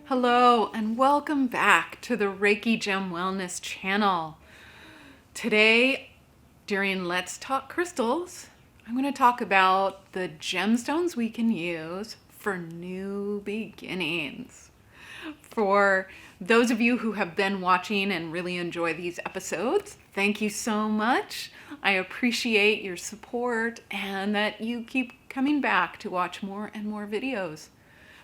Hello and welcome back to the Reiki Gem Wellness channel. Today, during Let's Talk Crystals, I'm going to talk about the gemstones we can use for new beginnings. For those of you who have been watching and really enjoy these episodes, thank you so much. I appreciate your support and that you keep coming back to watch more and more videos.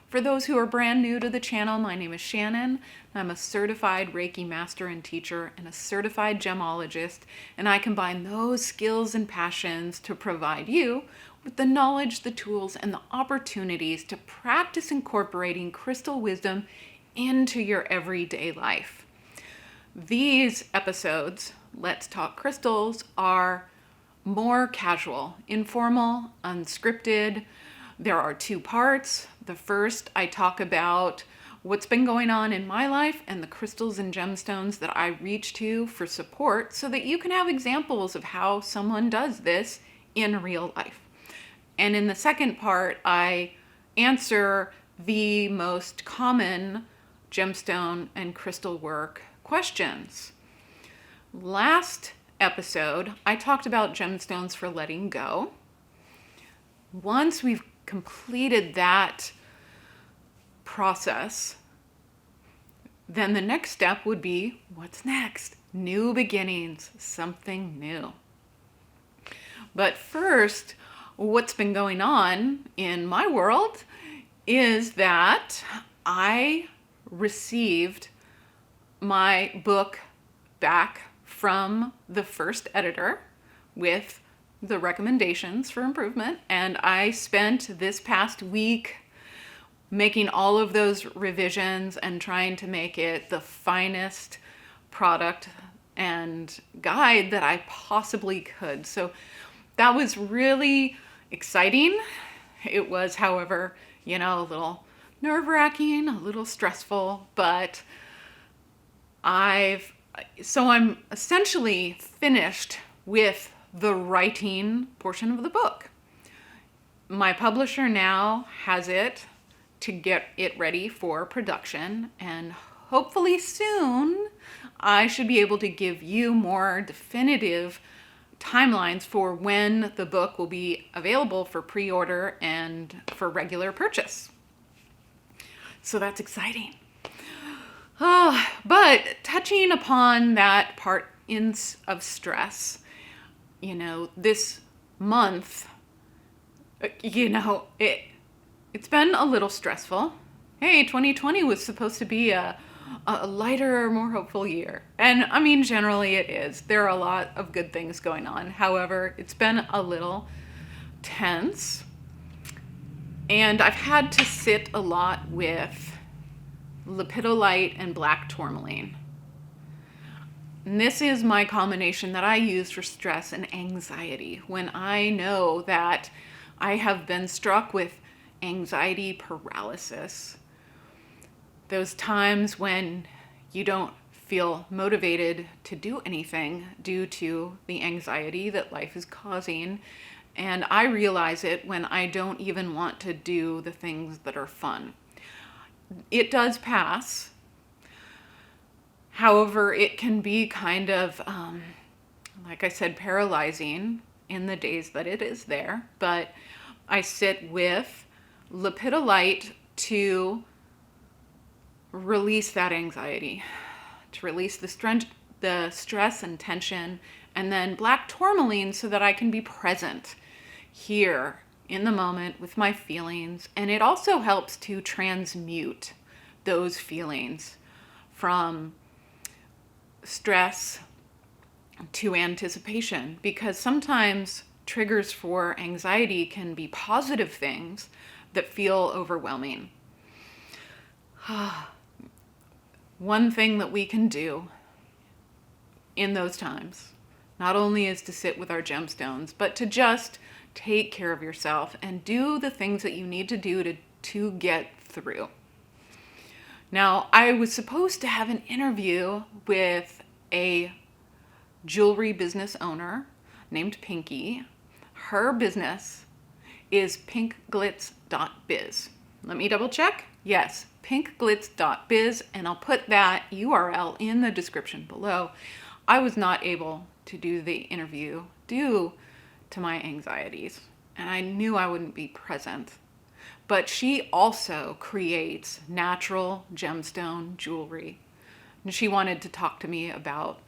For those who are brand new to the channel, my name is Shannon. I'm a certified Reiki master and teacher and a certified gemologist, and I combine those skills and passions to provide you with the knowledge, the tools, and the opportunities to practice incorporating crystal wisdom into your everyday life. These episodes, Let's Talk Crystals, are more casual, informal, unscripted. There are two parts. The first, I talk about what's been going on in my life and the crystals and gemstones that I reach to for support so that you can have examples of how someone does this in real life. And in the second part, I answer the most common gemstone and crystal work questions. Last episode, I talked about gemstones for letting go. Once we've completed that process, then the next step would be, what's next? New beginnings, something new. But first, what's been going on in my world is that I received my book back from the first editor with the recommendations for improvement, and I spent this past week making all of those revisions and trying to make it the finest product and guide that I possibly could. So that was really exciting. It was, however, a little nerve-wracking, a little stressful, but I'm essentially finished with the writing portion of the book. My publisher now has it to get it ready for production, and hopefully soon I should be able to give you more definitive timelines for when the book will be available for pre-order and for regular purchase. So that's exciting. But touching upon that part of stress, this month, it's been a little stressful. Hey, 2020 was supposed to be a lighter, more hopeful year. And I mean, generally it is. There are a lot of good things going on. However, it's been a little tense. And I've had to sit a lot with lepidolite and black tourmaline. And this is my combination that I use for stress and anxiety when I know that I have been struck with anxiety paralysis. Those times when you don't feel motivated to do anything due to the anxiety that life is causing. And I realize it when I don't even want to do the things that are fun. It does pass. However, it can be kind of, like I said, paralyzing in the days that it is there. But I sit with lepidolite to release that anxiety, to release the stress and tension, and then black tourmaline so that I can be present here in the moment with my feelings. And it also helps to transmute those feelings from stress to anticipation, because sometimes triggers for anxiety can be positive things that feel overwhelming. One thing that we can do in those times, not only is to sit with our gemstones, but to just take care of yourself and do the things that you need to do to get through. Now, I was supposed to have an interview with a jewelry business owner named Pinky. Her business is pinkglitz.biz. Let me double check. Yes, pinkglitz.biz, and I'll put that URL in the description below. I was not able to do the interview due to my anxieties, and I knew I wouldn't be present. But she also creates natural gemstone jewelry. And she wanted to talk to me about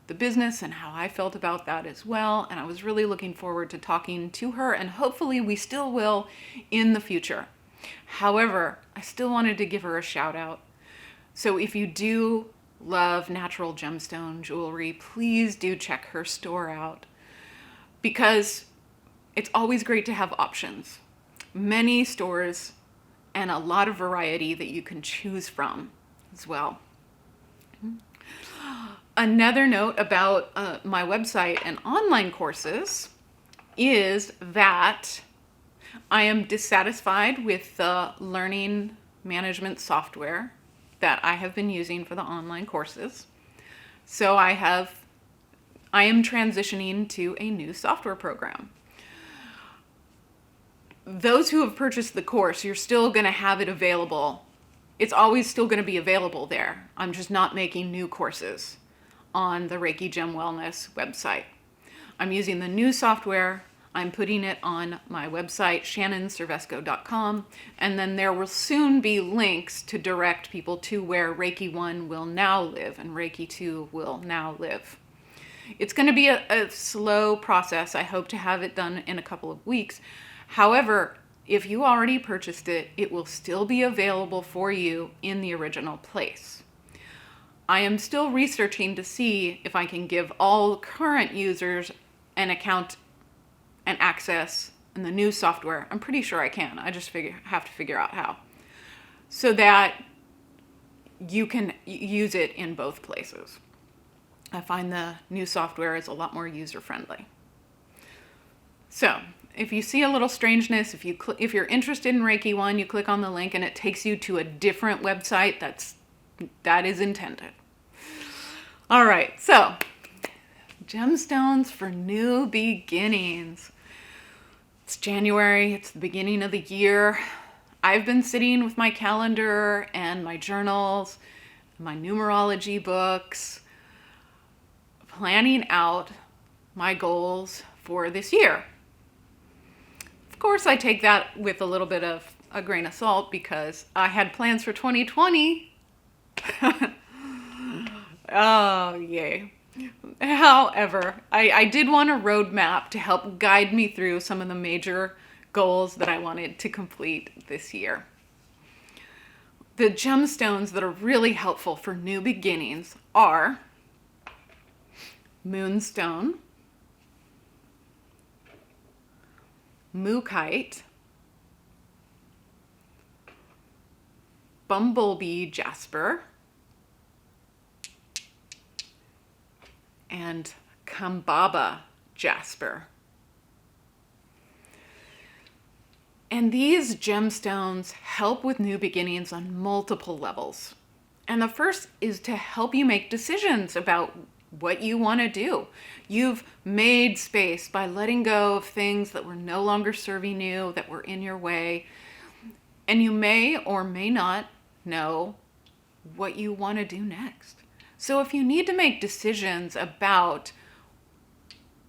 the business and how I felt about that as well. And I was really looking forward to talking to her, and hopefully we still will in the future. However, I still wanted to give her a shout out. So if you do love natural gemstone jewelry, please do check her store out, because it's always great to have options. Many stores and a lot of variety that you can choose from as well. Another note about my website and online courses is that I am dissatisfied with the learning management software that I have been using for the online courses. So I am transitioning to a new software program. Those who have purchased the course, you're still going to have it available. It's always still going to be available there. I'm just not making new courses on the Reiki Gem Wellness website. I'm using the new software. I'm putting it on my website, shannonservesco.com, and then there will soon be links to direct people to where Reiki 1 will now live and Reiki 2 will now live. It's going to be a slow process. I hope to have it done in a couple of weeks. However, if you already purchased it, it will still be available for you in the original place. I am still researching to see if I can give all current users an account and access in the new software. I'm pretty sure I can. I just have to figure out how, so that you can use it in both places. I find the new software is a lot more user-friendly. So if you see a little strangeness, if you're interested in Reiki 1, you click on the link and it takes you to a different website. That is intended. All right, so gemstones for new beginnings. It's January, it's the beginning of the year. I've been sitting with my calendar and my journals, my numerology books, planning out my goals for this year. Of course, I take that with a little bit of a grain of salt, because I had plans for 2020. Oh, yay. However, I did want a roadmap to help guide me through some of the major goals that I wanted to complete this year. The gemstones that are really helpful for new beginnings are moonstone, mookite, bumblebee jasper, and Kambaba jasper. And these gemstones help with new beginnings on multiple levels. And the first is to help you make decisions about what you want to do. You've made space by letting go of things that were no longer serving you, that were in your way. And you may or may not know what you want to do next. So if you need to make decisions about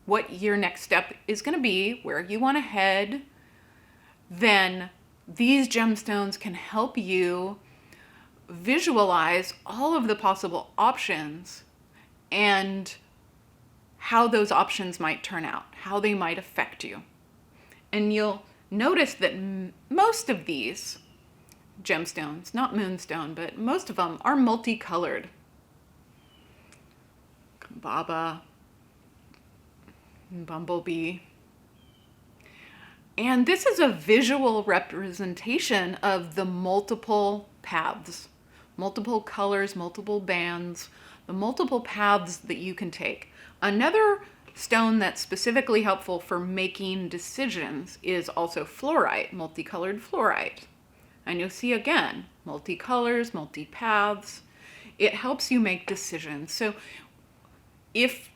what your next step is going to be, where you want to head, then these gemstones can help you visualize all of the possible options and how those options might turn out, how they might affect you. And you'll notice that most of these gemstones, not moonstone, but most of them are multicolored. Kambaba, bumblebee. And this is a visual representation of the multiple paths, multiple colors, multiple bands, the multiple paths that you can take. Another stone that's specifically helpful for making decisions is also fluorite, multicolored fluorite. And you'll see again, multicolors, multi-paths. It helps you make decisions. So if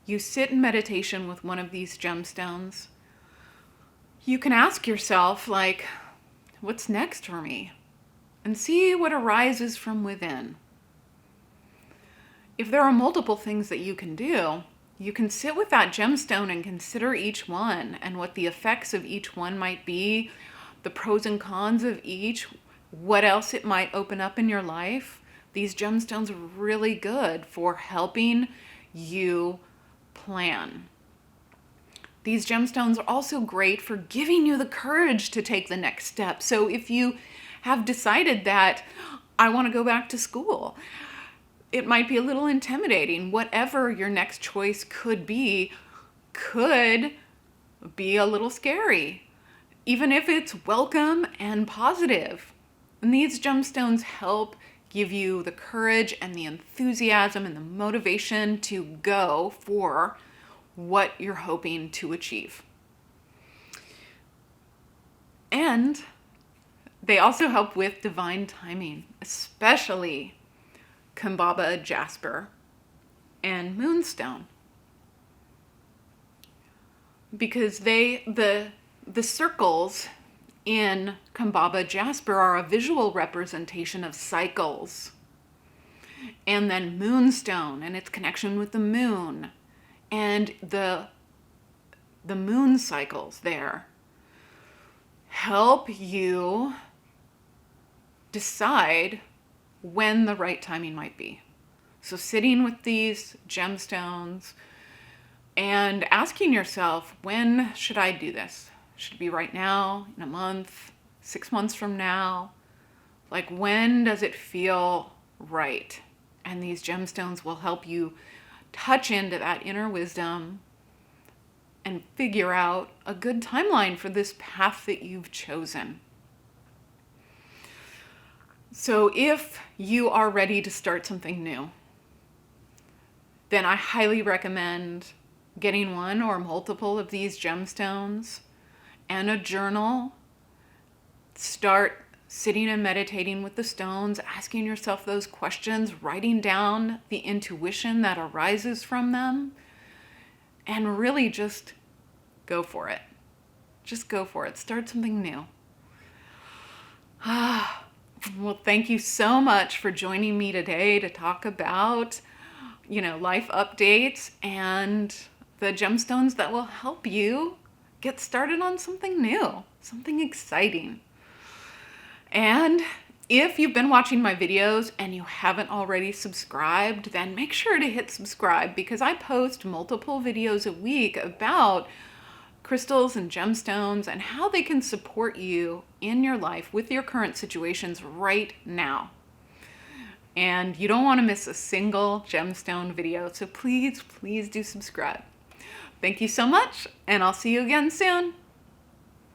you sit in meditation with one of these gemstones, you can ask yourself, like, what's next for me? and see what arises from within. If there are multiple things that you can do, you can sit with that gemstone and consider each one and what the effects of each one might be, the pros and cons of each, what else it might open up in your life. These gemstones are really good for helping you plan. These gemstones are also great for giving you the courage to take the next step. So if you have decided that I want to go back to school, it might be a little intimidating. Whatever your next choice could be a little scary, even if it's welcome and positive. And these gemstones help give you the courage and the enthusiasm and the motivation to go for what you're hoping to achieve. And they also help with divine timing, especially Kambaba jasper and moonstone, because the circles in Kambaba jasper are a visual representation of cycles, and then moonstone and its connection with the moon and the moon cycles there help you decide when the right timing might be. So sitting with these gemstones and asking yourself, when should I do this? Should it be right now, in a month, 6 months from now? Like, when does it feel right? And these gemstones will help you touch into that inner wisdom and figure out a good timeline for this path that you've chosen. So if you are ready to start something new, then I highly recommend getting one or multiple of these gemstones and a journal. Start sitting and meditating with the stones, asking yourself those questions, writing down the intuition that arises from them, and really just go for it. Just go for it. Start something new. Well, thank you so much for joining me today to talk about, life updates and the gemstones that will help you get started on something new, something exciting. And if you've been watching my videos and you haven't already subscribed, then make sure to hit subscribe, because I post multiple videos a week about crystals and gemstones and how they can support you in your life with your current situations right now. And you don't want to miss a single gemstone video, so please do subscribe. Thank you so much, and I'll see you again soon.